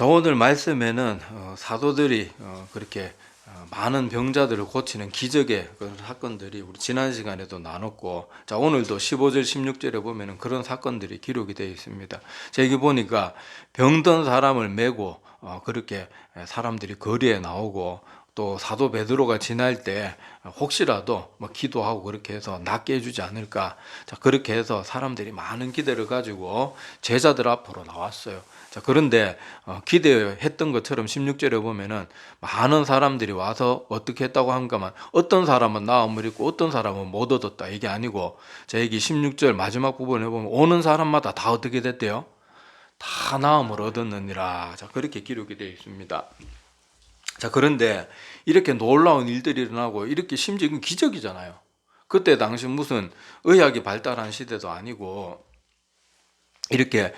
자, 오늘 말씀에는 사도들이 그렇게 많은 병자들을 고치는 기적의 그런 사건들이 우리 지난 시간에도 나눴고, 자, 오늘도 15절 16절에 보면은 그런 사건들이 기록이 되어 있습니다. 자, 여기 보니까 병든 사람을 메고 그렇게 사람들이 거리에 나오고, 또 사도 베드로가 지날 때 혹시라도 뭐 기도하고 그렇게 해서 낫게 해주지 않을까. 자, 그렇게 해서 사람들이 많은 기대를 가지고 제자들 앞으로 나왔어요. 자, 그런데 기대했던 것처럼 16절에 보면은 많은 사람들이 와서 어떻게 했다고 한가만 어떤 사람은 나음을 입고 어떤 사람은 못 얻었다, 이게 아니고, 자, 여기 16절 마지막 부분에 보면 오는 사람마다 다 어떻게 됐대요? 다 나음을 얻었느니라. 자, 그렇게 기록이 되어 있습니다. 자, 그런데 이렇게 놀라운 일들이 일어나고, 이렇게 심지어 이건 기적이잖아요. 그때 당시 무슨 의학이 발달한 시대도 아니고, 이렇게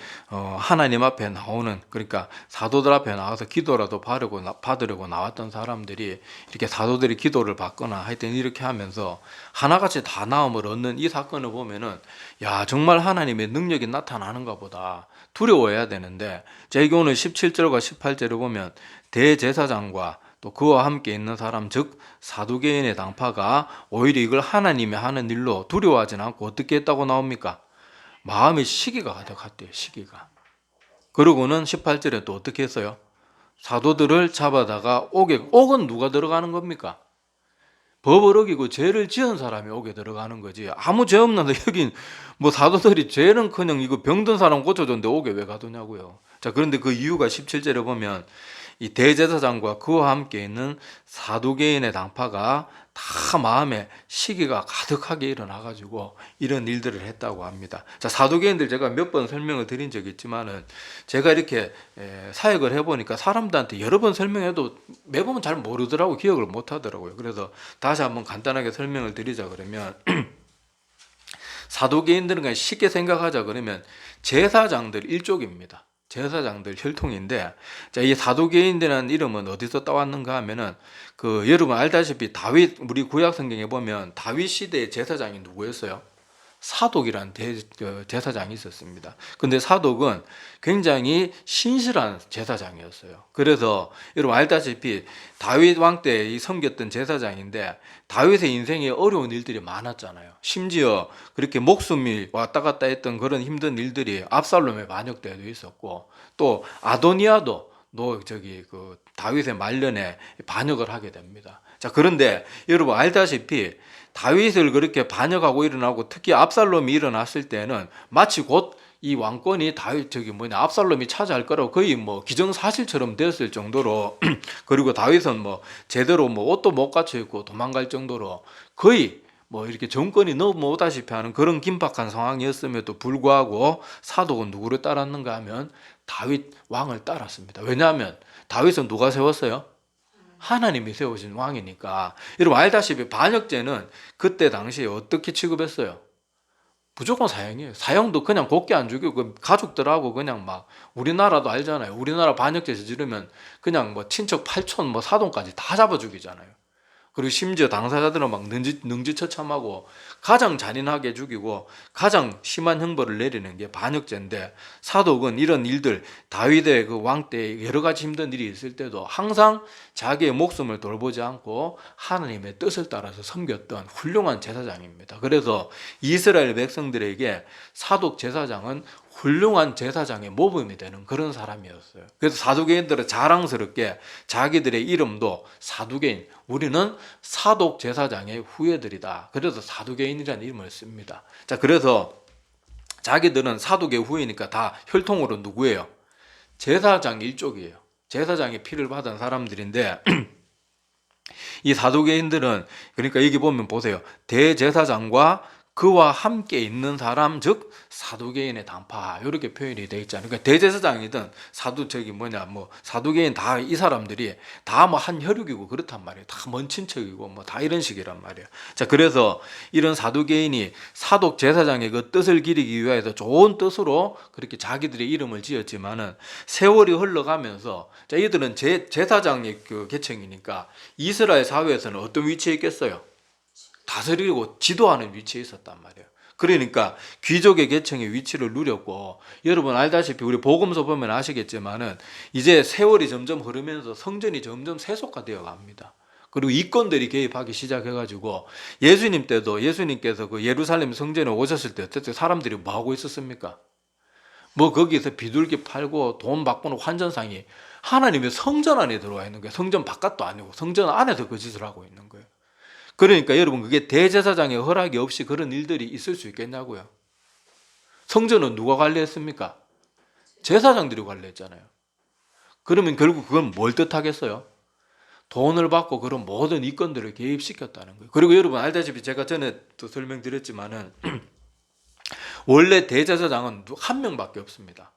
하나님 앞에 나오는, 그러니까 사도들 앞에 나와서 기도라도 받으려고 나왔던 사람들이 이렇게 사도들이 기도를 받거나 하여튼 이렇게 하면서 하나같이 다 나음을 얻는 이 사건을 보면은, 야, 정말 하나님의 능력이 나타나는가 보다 두려워해야 되는데, 제가 오늘 17절과 18절을 보면 대제사장과 또 그와 함께 있는 사람, 즉 사두개인의 당파가 오히려 이걸 하나님이 하는 일로 두려워하진 않고 어떻게 했다고 나옵니까? 마음에 시기가 가득했대요. 시기가. 그러고는 18절에 또 어떻게 했어요? 사도들을 잡아다가 옥은 누가 들어가는 겁니까? 법을 어기고 죄를 지은 사람이 옥에 들어가는 거지. 아무 죄 없는데 여긴 뭐 사도들이 죄는커녕 이거 병든 사람 고쳐줬는데 옥에 왜 가두냐고요. 자, 그런데 그 이유가 17절에 보면 이 대제사장과 그와 함께 있는 사두개인의 당파가 다 마음에 시기가 가득하게 일어나가지고 이런 일들을 했다고 합니다. 자, 사두개인들 제가 몇 번 설명을 드린 적이 있지만은, 제가 이렇게 사역을 해보니까 사람들한테 여러 번 설명해도 매번 잘 모르더라고, 기억을 못 하더라고요. 그래서 다시 한번 간단하게 설명을 드리자 그러면, 사두개인들은 그냥 쉽게 생각하자 그러면 제사장들 일족입니다. 제사장들 혈통인데, 자, 이 사두개인이라는 이름은 어디서 따왔는가 하면은, 여러분 알다시피 다윗, 우리 구약 성경에 보면 다윗 시대의 제사장이 누구였어요? 사독이라는 제사장이 있었습니다. 근데 사독은 굉장히 신실한 제사장이었어요. 그래서 여러분 알다시피 다윗 왕 때 섬겼던 제사장인데, 다윗의 인생에 어려운 일들이 많았잖아요. 심지어 그렇게 목숨이 왔다 갔다 했던 그런 힘든 일들이 압살롬의 반역 때도 있었고, 또 아도니아도 다윗의 말년에 반역을 하게 됩니다. 자, 그런데 여러분 알다시피 다윗을 그렇게 반역하고 일어나고, 특히 압살롬이 일어났을 때는 마치 곧 이 왕권이 압살롬이 차지할 거라고 거의 뭐 기정사실처럼 되었을 정도로 그리고 다윗은 뭐 제대로 뭐 옷도 못 갖춰 입고 도망갈 정도로 거의 뭐 이렇게 정권이 넘어오다시피 하는 그런 긴박한 상황이었음에도 불구하고 사독은 누구를 따랐는가 하면 다윗 왕을 따랐습니다. 왜냐하면 다윗은 누가 세웠어요? 하나님이 세우신 왕이니까. 여러분 알다시피 반역죄는 그때 당시에 어떻게 취급했어요? 무조건 사형이에요. 사형도 그냥 곱게 안 죽이고 가족들하고 그냥 막, 우리나라도 알잖아요. 우리나라 반역죄 저지르면 그냥 뭐 친척 8촌 뭐 사돈까지 다 잡아 죽이잖아요. 그리고 심지어 당사자들은 막 능지처참하고 가장 잔인하게 죽이고 가장 심한 형벌을 내리는 게 반역죄인데, 사독은 이런 일들, 다윗의 그 왕 때 여러 가지 힘든 일이 있을 때도 항상 자기의 목숨을 돌보지 않고 하나님의 뜻을 따라서 섬겼던 훌륭한 제사장입니다. 그래서 이스라엘 백성들에게 사독 제사장은 훌륭한 제사장의 모범이 되는 그런 사람이었어요. 그래서 사두개인들은 자랑스럽게 자기들의 이름도 사두개인, 우리는 사독 제사장의 후예들이다. 그래서 사두개인이라는 이름을 씁니다. 자, 그래서 자기들은 사독의 후예니까 다 혈통으로 누구예요? 제사장 일족이에요. 제사장의 피를 받은 사람들인데, 이 사두개인들은, 그러니까 여기 보면 보세요. 대제사장과 그와 함께 있는 사람, 즉 사두개인의 당파, 이렇게 표현이 되어 있잖아요. 그러니까 대제사장이든 사두개인 다 이 사람들이 다 뭐 한 혈육이고 그렇단 말이에요. 다 먼 친척이고 뭐 다 이런 식이란 말이에요. 자, 그래서 이런 사두개인이 사독 제사장의 그 뜻을 기리기 위해서 좋은 뜻으로 그렇게 자기들의 이름을 지었지만은, 세월이 흘러가면서, 자, 이들은 제사장의 그 계층이니까 이스라엘 사회에서는 어떤 위치에 있겠어요? 다스리고 지도하는 위치에 있었단 말이에요. 그러니까 귀족의 계층의 위치를 누렸고, 여러분 알다시피 우리 복음서 보면 아시겠지만은 이제 세월이 점점 흐르면서 성전이 점점 세속화되어 갑니다. 그리고 이권들이 개입하기 시작해가지고, 예수님 때도 예수님께서 그 예루살렘 성전에 오셨을 때 어쨌든 사람들이 뭐 하고 있었습니까? 뭐 거기서 비둘기 팔고 돈 바꾸는 환전상이 하나님의 성전 안에 들어와 있는 거예요. 성전 바깥도 아니고 성전 안에서 그 짓을 하고 있는 거예요. 그러니까 여러분, 그게 대제사장의 허락이 없이 그런 일들이 있을 수 있겠냐고요. 성전은 누가 관리했습니까? 제사장들이 관리했잖아요. 그러면 결국 그건 뭘 뜻하겠어요? 돈을 받고 그런 모든 이권들을 개입시켰다는 거예요. 그리고 여러분 알다시피 제가 전에 또 설명드렸지만은 원래 대제사장은 한 명밖에 없습니다.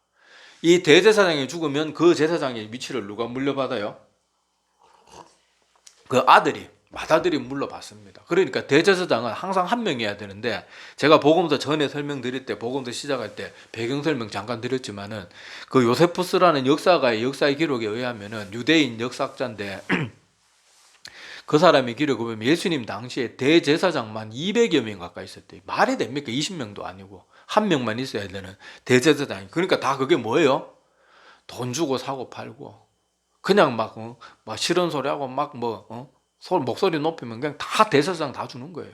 이 대제사장이 죽으면 그 제사장의 위치를 누가 물려받아요? 그 아들이, 맏아들이 물려받습니다. 그러니까 대제사장은 항상 한 명이어야 되는데, 제가 복음서 전에 설명드릴 때, 복음서 시작할 때 배경 설명 잠깐 드렸지만은, 그 요세푸스라는 역사가의 역사의 기록에 의하면은 유대인 역사학자인데 그 사람의 기록을 보면 예수님 당시에 대제사장만 200여 명 가까이 있었대요. 말이 됩니까? 20명도 아니고 한 명만 있어야 되는 대제사장이. 그러니까 다 그게 뭐예요? 돈 주고 사고 팔고 그냥 막 싫은 소리 하고 목소리 높이면 그냥 다 대제사장 다 주는 거예요.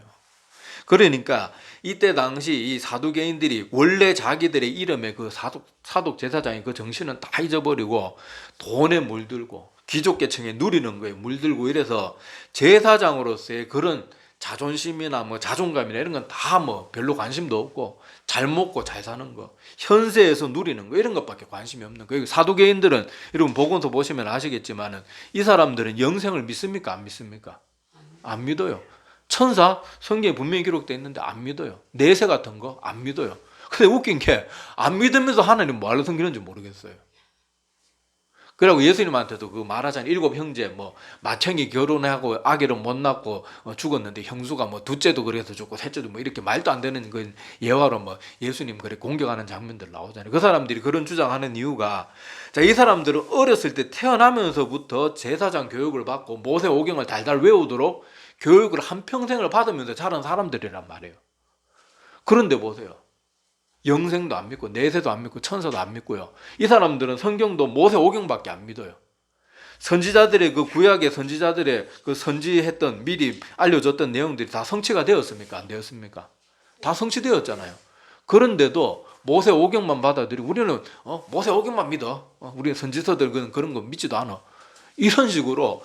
그러니까 이때 당시 이 사두개인들이 원래 자기들의 이름에 그 사독 제사장의 그 정신은 다 잊어버리고 돈에 물들고 귀족계층에 누리는 거에 물들고 이래서 제사장으로서의 그런 자존심이나 뭐 자존감이나 이런 건 다 뭐 별로 관심도 없고, 잘 먹고 잘 사는 거, 현세에서 누리는 거, 이런 것밖에 관심이 없는 거예요. 사두개인들은 여러분 복음서 보시면 아시겠지만은 이 사람들은 영생을 믿습니까? 안 믿습니까? 안 믿어요. 천사 성경에 분명히 기록되어 있는데 안 믿어요. 내세 같은 거 안 믿어요. 근데 웃긴 게 안 믿으면서 하나님 뭐하러 섬기는지 모르겠어요. 그리고 예수님한테도 그 말하자면 7 형제 맏형이 결혼하고 아기를 못 낳고 죽었는데 형수가 둘째도 그래서 죽고 셋째도 이렇게 말도 안 되는 그 예화로 예수님 그래 공격하는 장면들 나오잖아요. 그 사람들이 그런 주장하는 이유가, 자, 이 사람들은 어렸을 때 태어나면서부터 제사장 교육을 받고 모세오경을 달달 외우도록 교육을 한평생을 받으면서 자란 사람들이란 말이에요. 그런데 보세요. 영생도 안 믿고 내세도 안 믿고 천사도 안 믿고요. 이 사람들은 성경도 모세오경밖에 안 믿어요. 선지자들의 그 구약의 선지자들의 그 선지했던 미리 알려줬던 내용들이 다 성취가 되었습니까? 안 되었습니까? 다 성취되었잖아요. 그런데도 모세오경만 받아들이고 우리는 모세오경만 믿어. 우리 선지서들 그런 거 믿지도 않아. 이런 식으로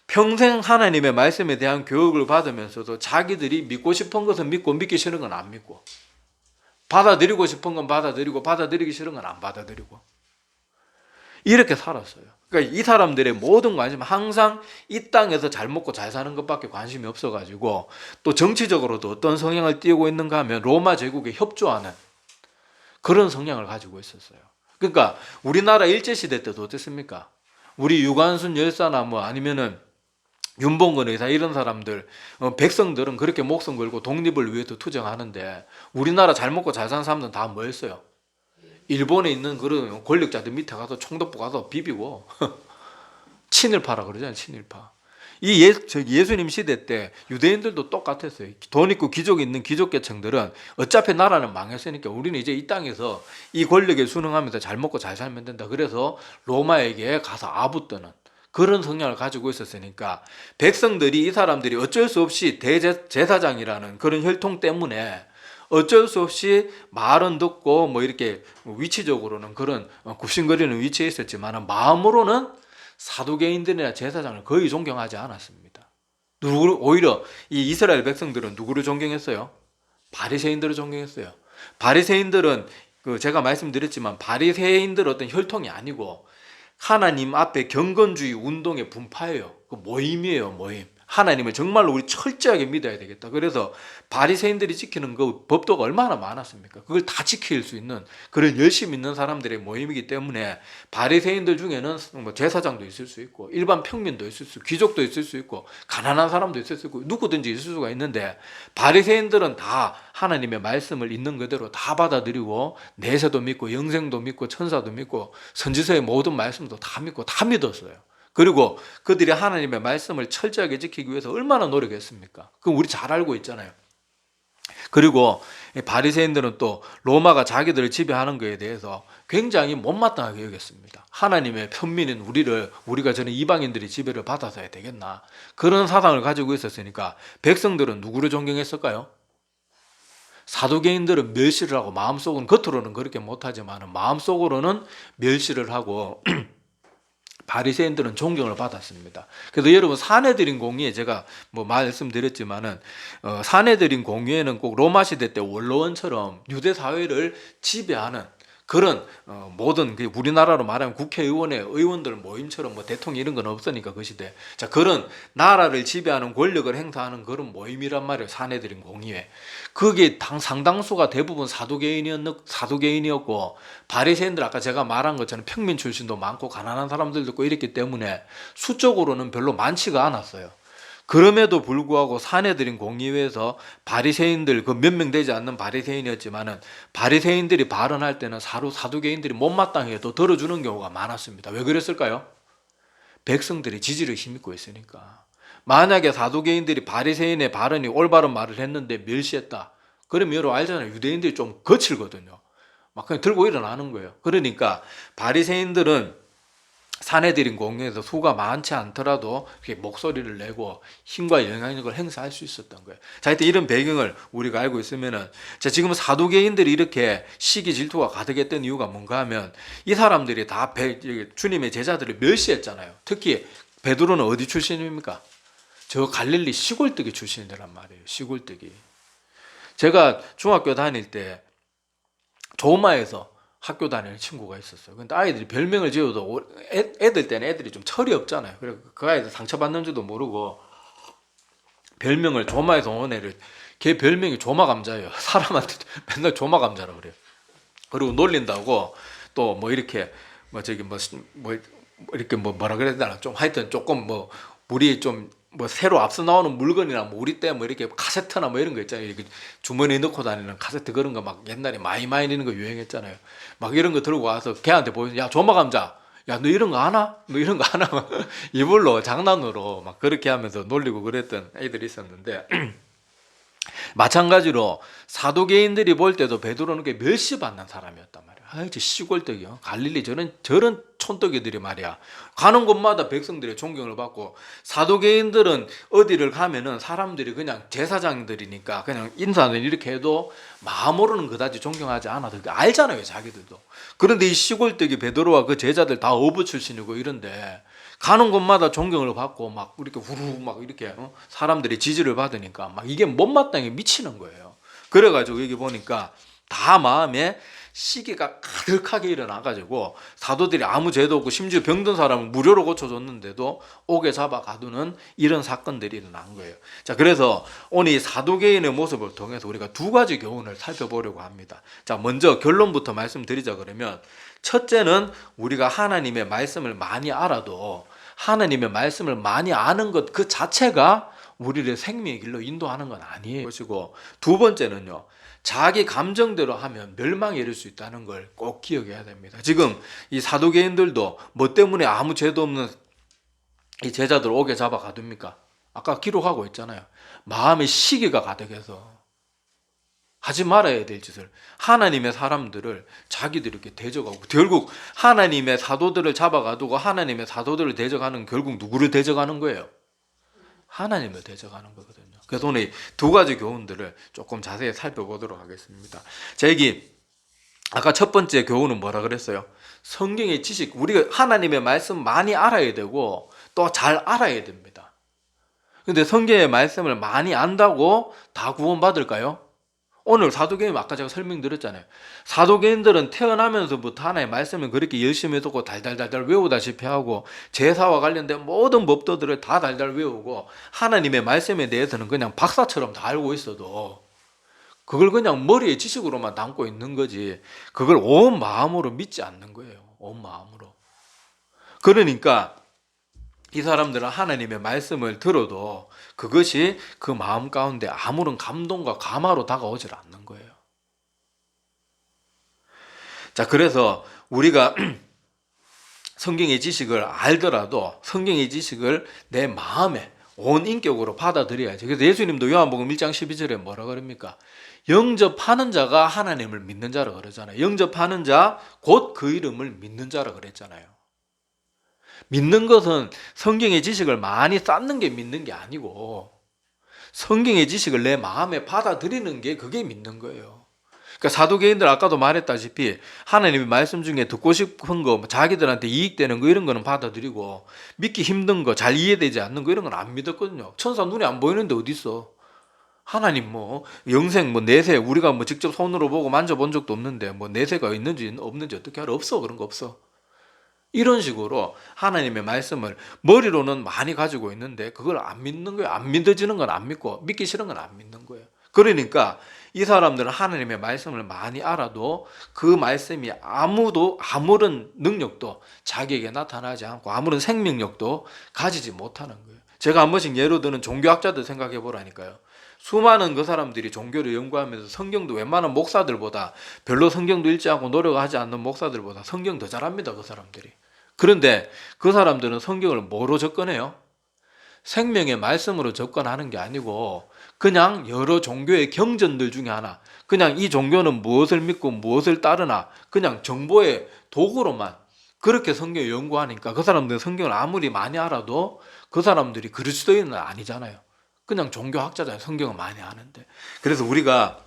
평생 하나님의 말씀에 대한 교육을 받으면서도 자기들이 믿고 싶은 것은 믿고 믿기 싫은 건 안 믿고, 받아들이고 싶은 건 받아들이고 받아들이기 싫은 건 안 받아들이고, 이렇게 살았어요. 그러니까 이 사람들의 모든 관심은 항상 이 땅에서 잘 먹고 잘 사는 것밖에 관심이 없어가지고, 또 정치적으로도 어떤 성향을 띠고 있는가 하면 로마 제국에 협조하는 그런 성향을 가지고 있었어요. 그러니까 우리나라 일제시대 때도 어땠습니까? 우리 유관순 열사나 아니면은 윤봉건 의사 이런 사람들, 백성들은 그렇게 목숨 걸고 독립을 위해서 투쟁하는데, 우리나라 잘 먹고 잘 사는 사람들은 다 뭐였어요? 일본에 있는 그런 권력자들 밑에 가서 총독부 가서 비비고 친일파라 그러잖아요. 친일파. 이 예수님 시대 때 유대인들도 똑같았어요. 돈 있고 귀족이 있는 귀족계층들은 어차피 나라는 망했으니까 우리는 이제 이 땅에서 이 권력에 순응하면서 잘 먹고 잘 살면 된다. 그래서 로마에게 가서 아부떠는 그런 성향을 가지고 있었으니까, 백성들이 이 사람들이 어쩔 수 없이 대제사장이라는 그런 혈통 때문에 어쩔 수 없이 말은 듣고 이렇게 위치적으로는 그런 굽신거리는 위치에 있었지만 마음으로는 사두개인들이나 제사장을 거의 존경하지 않았습니다. 오히려 이 이스라엘 백성들은 누구를 존경했어요? 바리새인들을 존경했어요. 바리새인들은 제가 말씀드렸지만 바리새인들 어떤 혈통이 아니고 하나님 앞에 경건주의 운동의 분파예요. 그 모임이에요, 모임. 하나님을 정말로 우리 철저하게 믿어야 되겠다. 그래서 바리새인들이 지키는 그 법도가 얼마나 많았습니까? 그걸 다 지킬 수 있는 그런 열심히 있는 사람들의 모임이기 때문에 바리새인들 중에는 제사장도 있을 수 있고 일반 평민도 있을 수 있고 귀족도 있을 수 있고 가난한 사람도 있을 수 있고 누구든지 있을 수가 있는데, 바리새인들은 다 하나님의 말씀을 있는 그대로 다 받아들이고 내세도 믿고 영생도 믿고 천사도 믿고 선지서의 모든 말씀도 다 믿고 다 믿었어요. 그리고 그들이 하나님의 말씀을 철저하게 지키기 위해서 얼마나 노력했습니까? 그럼 우리 잘 알고 있잖아요. 그리고 바리새인들은 또 로마가 자기들을 지배하는 것에 대해서 굉장히 못마땅하게 여겼습니다. 하나님의 편민인 우리가 저는 이방인들이 지배를 받아서야 되겠나, 그런 사상을 가지고 있었으니까 백성들은 누구를 존경했을까요? 사두개인들은 멸시를 하고, 마음속은, 겉으로는 그렇게 못하지만 마음속으로는 멸시를 하고 바리새인들은 존경을 받았습니다. 그래서 여러분, 사내들인 공의에 제가 뭐 말씀드렸지만은 사내들인 공의회는 꼭 로마 시대 때 원로원처럼 유대 사회를 지배하는 그런 모든 우리나라로 말하면 국회의원의 의원들 모임처럼 뭐 대통령 이런 건 없으니까 그 시대, 자, 그런 나라를 지배하는 권력을 행사하는 그런 모임이란 말이에요. 사내들인 공의회. 그게 상당수가 대부분 사두개인이었고 바리새인들, 아까 제가 말한 것처럼 평민 출신도 많고 가난한 사람들도 있고 이랬기 때문에 수적으로는 별로 많지가 않았어요. 그럼에도 불구하고 사내들인 공의회에서 바리새인들, 그 몇 명 되지 않는 바리새인이었지만은 바리새인들이 발언할 때는 사두개인들이 못마땅하게 또 들어주는 경우가 많았습니다. 왜 그랬을까요? 백성들이 지지를 힘입고 있으니까. 만약에 사두개인들이 바리새인의 발언이 올바른 말을 했는데 멸시했다, 그러면 여러분 알잖아요. 유대인들이 좀 거칠거든요. 막 그냥 들고 일어나는 거예요. 그러니까 바리새인들은 사내들인 공회에서 수가 많지 않더라도 목소리를 내고 힘과 영향력을 행사할 수 있었던 거예요. 자, 하여튼 이런 배경을 우리가 알고 있으면은, 자, 지금 사두개인들이 이렇게 시기 질투가 가득했던 이유가 뭔가 하면, 이 사람들이 다 주님의 제자들을 멸시했잖아요. 특히 베드로는 어디 출신입니까? 저 갈릴리 시골뜨기 출신이란 말이에요. 시골뜨기. 제가 중학교 다닐 때 조마에서 학교 다니는 친구가 있었어요. 근데 아이들이 별명을 지어도 애들 때는 애들이 좀 철이 없잖아요. 그래서 그 아이들 상처받는 줄도 모르고 별명을, 조마에서 온 애를, 걔 별명이 조마감자예요. 사람한테 맨날 조마감자라고 그래요. 그리고 놀린다고 또 뭐 이렇게 이렇게 뭐라 그래야 되나, 좀 하여튼 조금 뭐 우리 좀 뭐 새로 앞서 나오는 물건이나 뭐 우리 때 뭐 이렇게 카세트나 뭐 이런 거 있잖아요. 이렇게 주머니에 넣고 다니는 카세트, 그런 거 막 옛날에 마이마이 이런 거 유행했잖아요. 막 이런 거 들고 와서 걔한테 보여서, 야, 조마감자, 야, 너 이런 거 아나? 너 이런 거 아나? 이불로 장난으로 막 그렇게 하면서 놀리고 그랬던 애들이 있었는데 마찬가지로 사두개인들이 볼 때도 베드로는 꽤 멸시받는 사람이었단 말이야. 저 시골떡이요. 갈릴리 저런 촌떡이들이 말이야. 가는 곳마다 백성들의 존경을 받고, 사두개인들은 어디를 가면은 사람들이 그냥 제사장들이니까 그냥 인사는 이렇게 해도 마음으로는 그다지 존경하지 않아도 알잖아요, 자기들도. 그런데 이 시골떡이 베드로와 그 제자들 다 어부 출신이고 이런데 가는 곳마다 존경을 받고 막 이렇게 후루룩 막 이렇게 사람들이 지지를 받으니까 막 이게 못마땅해 미치는 거예요. 그래가지고 여기 보니까 다 마음에 시기가 가득하게 일어나가지고 사도들이 아무 죄도 없고 심지어 병든 사람을 무료로 고쳐줬는데도 옥에 잡아 가두는 이런 사건들이 일어난 거예요. 자, 그래서 오늘 이 사두개인의 모습을 통해서 우리가 두 가지 교훈을 살펴보려고 합니다. 자, 먼저 결론부터 말씀드리자 그러면, 첫째는 우리가 하나님의 말씀을 많이 알아도 하나님의 말씀을 많이 아는 것 그 자체가 우리를 생명의 길로 인도하는 건 아니에요. 그리고 두 번째는요, 자기 감정대로 하면 멸망에 이를 수 있다는 걸 꼭 기억해야 됩니다. 지금 이 사두개인들도 뭐 때문에 아무 죄도 없는 이 제자들 옥에 잡아 가둡니까? 아까 기록하고 있잖아요. 마음의 시기가 가득해서 하지 말아야 될 짓을, 하나님의 사람들을 자기들이 이렇게 대적하고, 결국 하나님의 사도들을 잡아가두고 하나님의 사도들을 대적하는, 결국 누구를 대적하는 거예요? 하나님을 대적하는 거거든요. 그래서 오늘 두 가지 교훈들을 조금 자세히 살펴보도록 하겠습니다. 자, 여기 아까 첫 번째 교훈은 뭐라 그랬어요? 성경의 지식, 우리가 하나님의 말씀 많이 알아야 되고 또 잘 알아야 됩니다. 근데 성경의 말씀을 많이 안다고 다 구원받을까요? 오늘 사두개인, 아까 제가 설명드렸잖아요. 사두개인들은 태어나면서부터 하나님의 말씀을 그렇게 열심히 듣고 달달달달 외우다시피 하고, 제사와 관련된 모든 법도들을 다 달달 외우고 하나님의 말씀에 대해서는 그냥 박사처럼 다 알고 있어도 그걸 그냥 머리에 지식으로만 담고 있는 거지, 그걸 온 마음으로 믿지 않는 거예요. 온 마음으로. 그러니까 이 사람들은 하나님의 말씀을 들어도 그것이 그 마음 가운데 아무런 감동과 감화로 다가오질 않는 거예요. 자, 그래서 우리가 성경의 지식을 알더라도 성경의 지식을 내 마음에 온 인격으로 받아들여야지. 그래서 예수님도 요한복음 1장 12절에 뭐라 그럽니까? 영접하는 자가 하나님을 믿는 자라 그러잖아요. 영접하는 자 곧 그 이름을 믿는 자라 그랬잖아요. 믿는 것은 성경의 지식을 많이 쌓는 게 믿는 게 아니고 성경의 지식을 내 마음에 받아들이는 게 그게 믿는 거예요. 그러니까 사두개인들 아까도 말했다시피 하나님의 말씀 중에 듣고 싶은 거, 자기들한테 이익되는 거 이런 거는 받아들이고 믿기 힘든 거, 잘 이해되지 않는 거 이런 건 안 믿었거든요. 천사 눈에 안 보이는데 어디 있어? 하나님 뭐 영생 뭐 내세 우리가 뭐 직접 손으로 보고 만져본 적도 없는데 뭐 내세가 있는지 없는지 어떻게 알아? 없어. 그런 거 없어. 이런 식으로 하나님의 말씀을 머리로는 많이 가지고 있는데 그걸 안 믿는 거예요. 안 믿어지는 건 안 믿고 믿기 싫은 건 안 믿는 거예요. 그러니까 이 사람들은 하나님의 말씀을 많이 알아도 그 말씀이 아무런 능력도 자기에게 나타나지 않고 아무런 생명력도 가지지 못하는 거예요. 제가 한 번씩 예로 드는 종교학자들 생각해 보라니까요. 수많은 그 사람들이 종교를 연구하면서 성경도 웬만한 목사들보다 별로 성경도 읽지 않고 노력하지 않는 목사들보다 성경 더 잘합니다. 그 사람들이. 그런데 그 사람들은 성경을 뭐로 접근해요? 생명의 말씀으로 접근하는 게 아니고 그냥 여러 종교의 경전들 중에 하나, 그냥 이 종교는 무엇을 믿고 무엇을 따르나 그냥 정보의 도구로만 그렇게 성경을 연구하니까 그 사람들은 성경을 아무리 많이 알아도 그 사람들이 그리스도인은 아니잖아요. 그냥 종교학자잖아요. 성경을 많이 아는데. 그래서 우리가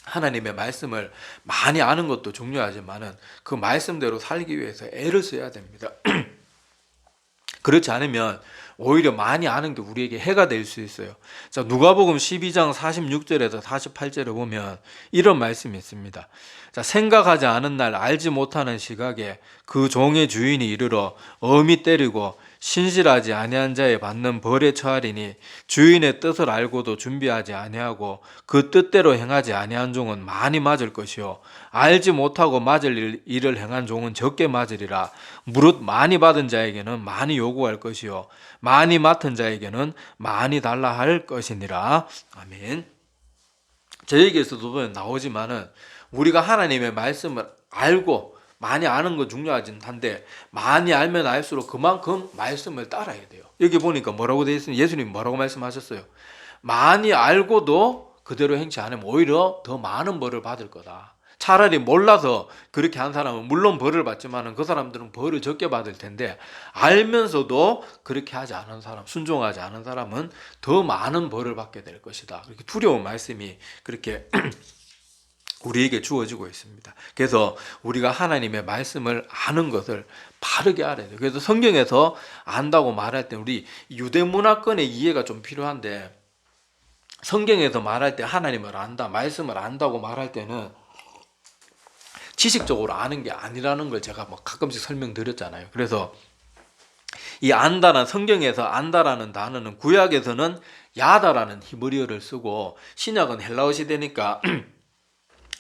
하나님의 말씀을 많이 아는 것도 중요하지만은 그 말씀대로 살기 위해서 애를 써야 됩니다. 그렇지 않으면 오히려 많이 아는 게 우리에게 해가 될 수 있어요. 자, 누가복음 12장 46절에서 48절에 보면 이런 말씀이 있습니다. 자, 생각하지 않은 날 알지 못하는 시각에 그 종의 주인이 이르러 엄히 때리고 신실하지 아니한 자에 받는 벌에 처하리니 주인의 뜻을 알고도 준비하지 아니하고 그 뜻대로 행하지 아니한 종은 많이 맞을 것이요 알지 못하고 맞을 일을 행한 종은 적게 맞으리라. 무릇 많이 받은 자에게는 많이 요구할 것이요 많이 맡은 자에게는 많이 달라 할 것이니라. 아멘. 저에게서도 보면 나오지만은 우리가 하나님의 말씀을 알고 많이 아는 건 중요하긴 한데 많이 알면 알수록 그만큼 말씀을 따라야 돼요. 여기 보니까 뭐라고 되어 있으면 예수님 뭐라고 말씀하셨어요? 많이 알고도 그대로 행치 않으면 오히려 더 많은 벌을 받을 거다. 차라리 몰라서 그렇게 한 사람은 물론 벌을 받지만 그 사람들은 벌을 적게 받을 텐데 알면서도 그렇게 하지 않은 사람, 순종하지 않은 사람은 더 많은 벌을 받게 될 것이다. 그렇게 두려운 말씀이 그렇게 우리에게 주어지고 있습니다. 그래서 우리가 하나님의 말씀을 아는 것을 바르게 알아야 돼요. 그래서 성경에서 안다고 말할 때 우리 유대문화권의 이해가 좀 필요한데 성경에서 말할 때 하나님을 안다, 말씀을 안다고 말할 때는 지식적으로 아는 게 아니라는 걸 제가 뭐 가끔씩 설명드렸잖아요. 그래서 이 안다는 성경에서 안다라는 단어는 구약에서는 야다라는 히브리어를 쓰고 신약은 헬라어 시대니까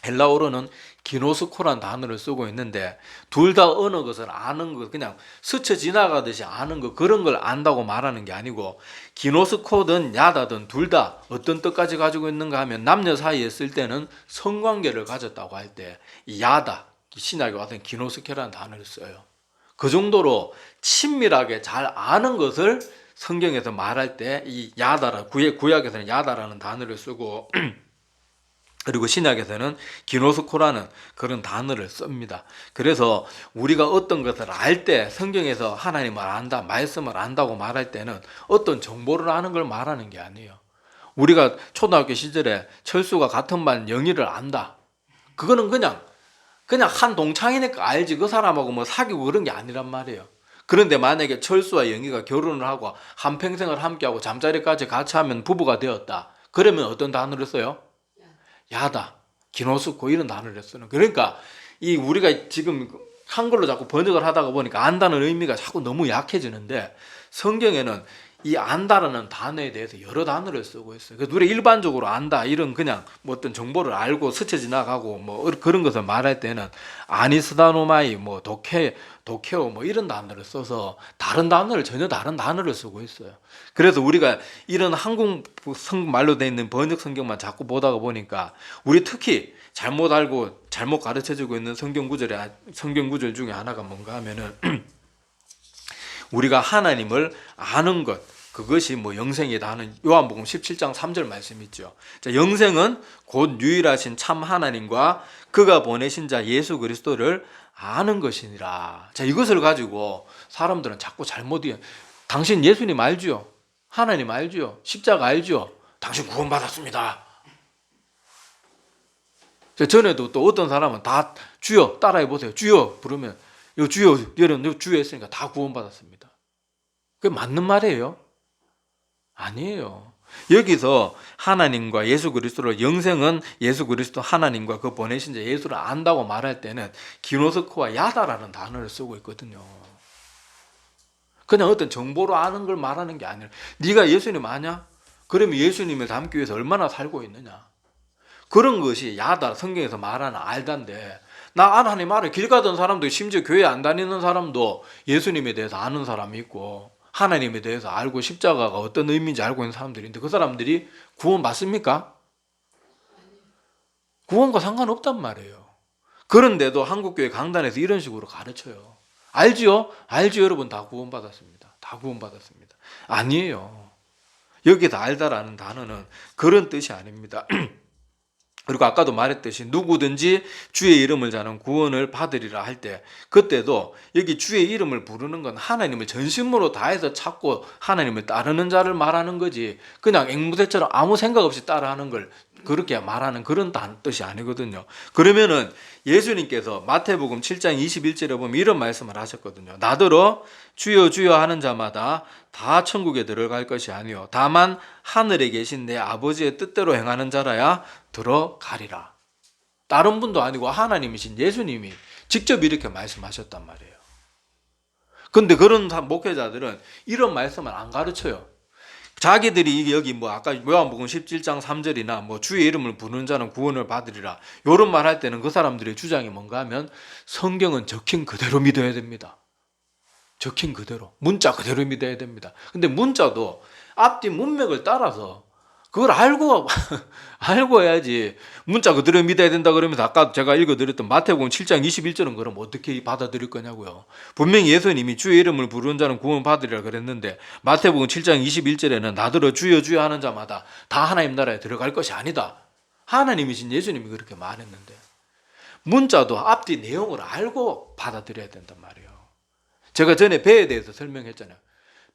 헬라어로는 기노스코란 단어를 쓰고 있는데 둘 다 어느 것을 아는 것 그냥 스쳐 지나가듯이 아는 것 그런 걸 안다고 말하는 게 아니고 기노스코든 야다든 둘 다 어떤 뜻까지 가지고 있는가 하면 남녀 사이에 쓸 때는 성관계를 가졌다고 할 때 야다 신약에 와서는 기노스케라는 단어를 써요. 그 정도로 친밀하게 잘 아는 것을 성경에서 말할 때 이 야다라 구약에서는 야다라는 단어를 쓰고 그리고 신약에서는 기노스코라는 그런 단어를 씁니다. 그래서 우리가 어떤 것을 알 때 성경에서 하나님을 안다, 말씀을 안다고 말할 때는 어떤 정보를 아는 걸 말하는 게 아니에요. 우리가 초등학교 시절에 철수가 같은 반 영희를 안다. 그거는 그냥 한 동창이니까 알지 그 사람하고 뭐 사귀고 그런 게 아니란 말이에요. 그런데 만약에 철수와 영희가 결혼을 하고 한평생을 함께하고 잠자리까지 같이 하면 부부가 되었다. 그러면 어떤 단어를 써요? 야다, 기노스코 이런 단어를 쓰는. 그러니까 이 우리가 지금 한글로 자꾸 번역을 하다가 보니까 안다는 의미가 자꾸 너무 약해지는데 성경에는 이 안다라는 단어에 대해서 여러 단어를 쓰고 있어요. 그래서 우리 일반적으로 안다 이런 그냥 뭐 어떤 정보를 알고 스쳐 지나가고 뭐 그런 것을 말할 때는 아니스다노마이 뭐 도케오 뭐 이런 단어를 써서 전혀 다른 단어를 쓰고 있어요. 그래서 우리가 이런 한국 말로 돼 있는 번역 성경만 자꾸 보다가 보니까 우리 특히 잘못 알고 잘못 가르쳐주고 있는 성경 구절 중에 하나가 뭔가 하면은 우리가 하나님을 아는 것, 그것이 뭐 영생이다 하는 요한복음 17장 3절 말씀 있죠. 자, 영생은 곧 유일하신 참 하나님과 그가 보내신 자 예수 그리스도를 아는 것이니라. 자, 이것을 가지고 사람들은 자꾸 잘못 이해. 당신 예수님 알죠? 하나님 알죠? 십자가 알죠? 당신 구원받았습니다. 전에도 또 어떤 사람은 다 주여 따라해 보세요. 주여 부르면 요 주여 여러분 주여 했으니까 다 구원받았습니다. 그게 맞는 말이에요? 아니에요. 여기서 하나님과 예수 그리스도를 영생은 예수 그리스도 하나님과 그 보내신 자 예수를 안다고 말할 때는 기노스코와 야다라는 단어를 쓰고 있거든요. 그냥 어떤 정보로 아는 걸 말하는 게 아니라 네가 예수님 아냐? 그러면 예수님을 닮기 위해서 얼마나 살고 있느냐? 그런 것이 야다 성경에서 말하는 알다인데 나 하나님 알아. 길 가던 사람도 심지어 교회 안 다니는 사람도 예수님에 대해서 아는 사람이 있고 하나님에 대해서 알고 십자가가 어떤 의미인지 알고 있는 사람들인데 그 사람들이 구원 받습니까? 구원과 상관없단 말이에요. 그런데도 한국교회 강단에서 이런 식으로 가르쳐요. 알지요? 알지요 여러분 다 구원받았습니다. 다 구원받았습니다. 아니에요. 여기서 알다라는 단어는 그런 뜻이 아닙니다. 그리고 아까도 말했듯이 누구든지 주의 이름을 자는 구원을 받으리라 할 때 그때도 여기 주의 이름을 부르는 건 하나님을 전심으로 다해서 찾고 하나님을 따르는 자를 말하는 거지 그냥 앵무새처럼 아무 생각 없이 따라하는 걸 그렇게 말하는 그런 뜻이 아니거든요. 그러면은 예수님께서 마태복음 7장 21절에 보면 이런 말씀을 하셨거든요. 나더러 주여 주여 하는 자마다 다 천국에 들어갈 것이 아니요 다만 하늘에 계신 내 아버지의 뜻대로 행하는 자라야 들어가리라. 다른 분도 아니고 하나님이신 예수님이 직접 이렇게 말씀하셨단 말이에요. 근데 그런 목회자들은 이런 말씀을 안 가르쳐요. 자기들이 여기 뭐 아까 요한복음 17장 3절이나 뭐 주의 이름을 부르는 자는 구원을 받으리라 요런 말 할 때는 그 사람들의 주장이 뭔가 하면 성경은 적힌 그대로 믿어야 됩니다. 적힌 그대로 문자 그대로 믿어야 됩니다. 근데 문자도 앞뒤 문맥을 따라서 그걸 알고 해야지 문자 그대로 믿어야 된다 그러면서 아까 제가 읽어드렸던 마태복음 7장 21절은 그럼 어떻게 받아들일 거냐고요. 분명히 예수님이 주의 이름을 부르는 자는 구원 받으리라 그랬는데 마태복음 7장 21절에는 나더러 주여 주여 하는 자마다 다 하나님 나라에 들어갈 것이 아니다. 하나님이신 예수님이 그렇게 말했는데 문자도 앞뒤 내용을 알고 받아들여야 된단 말이에요. 제가 전에 배에 대해서 설명했잖아요.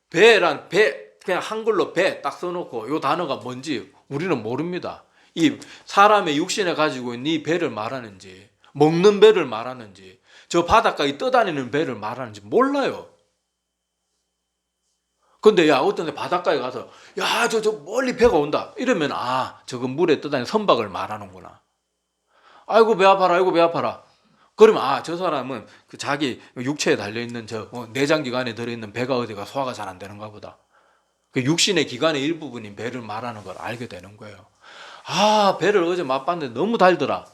배란 배 그냥 한글로 배 딱 써놓고 이 단어가 뭔지 우리는 모릅니다. 이 사람의 육신에 가지고 있는 이 배를 말하는지 먹는 배를 말하는지 저 바닷가에 떠다니는 배를 말하는지 몰라요. 근데 야 어떤 데 바닷가에 가서 야 저 멀리 배가 온다 이러면 아 저거 물에 떠다니는 선박을 말하는구나. 아이고 배 아파라 아이고 배 아파라. 그러면 아 저 사람은 그 자기 육체에 달려있는 저 내장기관에 들어있는 배가 어디가 소화가 잘 안 되는가 보다. 그 육신의 기관의 일부분인 배를 말하는 걸 알게 되는 거예요. 아 배를 어제 맛봤는데 너무 달더라.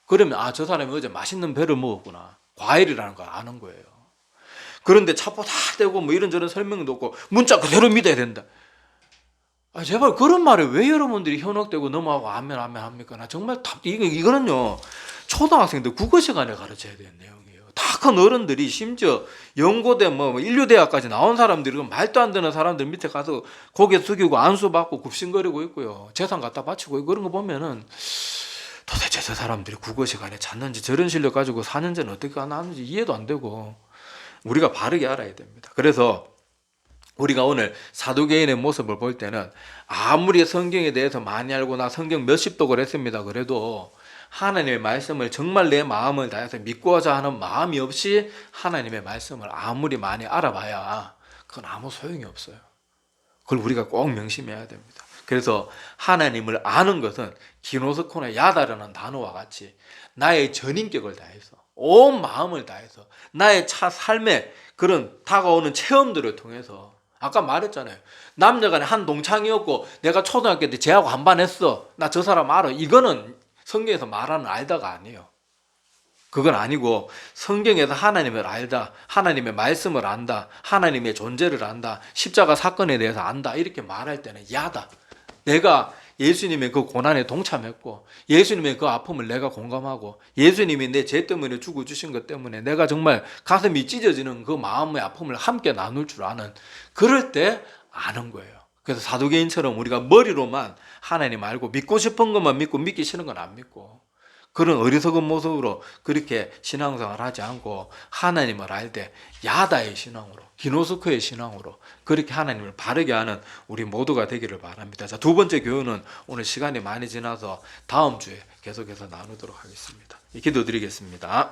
그러면 아 저 사람이 어제 맛있는 배를 먹었구나. 과일이라는 걸 아는 거예요. 그런데 차포 다 떼고 뭐 이런저런 설명도 없고 문자 그대로 믿어야 된다. 아 제발 그런 말에 왜 여러분들이 현혹되고 넘어가고 아멘 아멘 합니까? 나 정말 이거는요 초등학생들 국어 시간에 가르쳐야 되는 내용이에요. 다 큰 어른들이 심지어 연고대 뭐 인류대학까지 나온 사람들이 말도 안 되는 사람들 밑에 가서 고개 숙이고 안수 받고 굽신거리고 있고요. 재산 갖다 바치고 그런 거 보면은 도대체 저 사람들이 국어 시간에 잤는지 저런 실력 가지고 4년째는 어떻게 나왔는지 이해도 안 되고 우리가 바르게 알아야 됩니다. 그래서 우리가 오늘 사두개인의 모습을 볼 때는 아무리 성경에 대해서 많이 알고 나 성경 몇십 독을 했습니다. 그래도 하나님의 말씀을 정말 내 마음을 다해서 믿고자 하는 마음이 없이 하나님의 말씀을 아무리 많이 알아봐야 그건 아무 소용이 없어요. 그걸 우리가 꼭 명심해야 됩니다. 그래서 하나님을 아는 것은 기노스코나 야다라는 단어와 같이 나의 전인격을 다해서 온 마음을 다해서 나의 삶의 그런 다가오는 체험들을 통해서 아까 말했잖아요. 남녀간에 한 동창이었고 내가 초등학교 때 쟤하고 한반 했어. 나 저 사람 알아. 이거는 성경에서 말하는 알다가 아니에요. 그건 아니고 성경에서 하나님을 알다, 하나님의 말씀을 안다, 하나님의 존재를 안다, 십자가 사건에 대해서 안다 이렇게 말할 때는 야다. 내가 예수님의 그 고난에 동참했고 예수님의 그 아픔을 내가 공감하고 예수님이 내 죄 때문에 죽어주신 것 때문에 내가 정말 가슴이 찢어지는 그 마음의 아픔을 함께 나눌 줄 아는 그럴 때 아는 거예요. 그래서 사도개인처럼 우리가 머리로만 하나님 알고 믿고 싶은 것만 믿고 믿기 싫은 건 안 믿고 그런 어리석은 모습으로 그렇게 신앙생활을 하지 않고 하나님을 알 때 야다의 신앙으로 기노스코의 신앙으로 그렇게 하나님을 바르게 하는 우리 모두가 되기를 바랍니다. 자, 두 번째 교훈은 오늘 시간이 많이 지나서 다음 주에 계속해서 나누도록 하겠습니다. 기도드리겠습니다.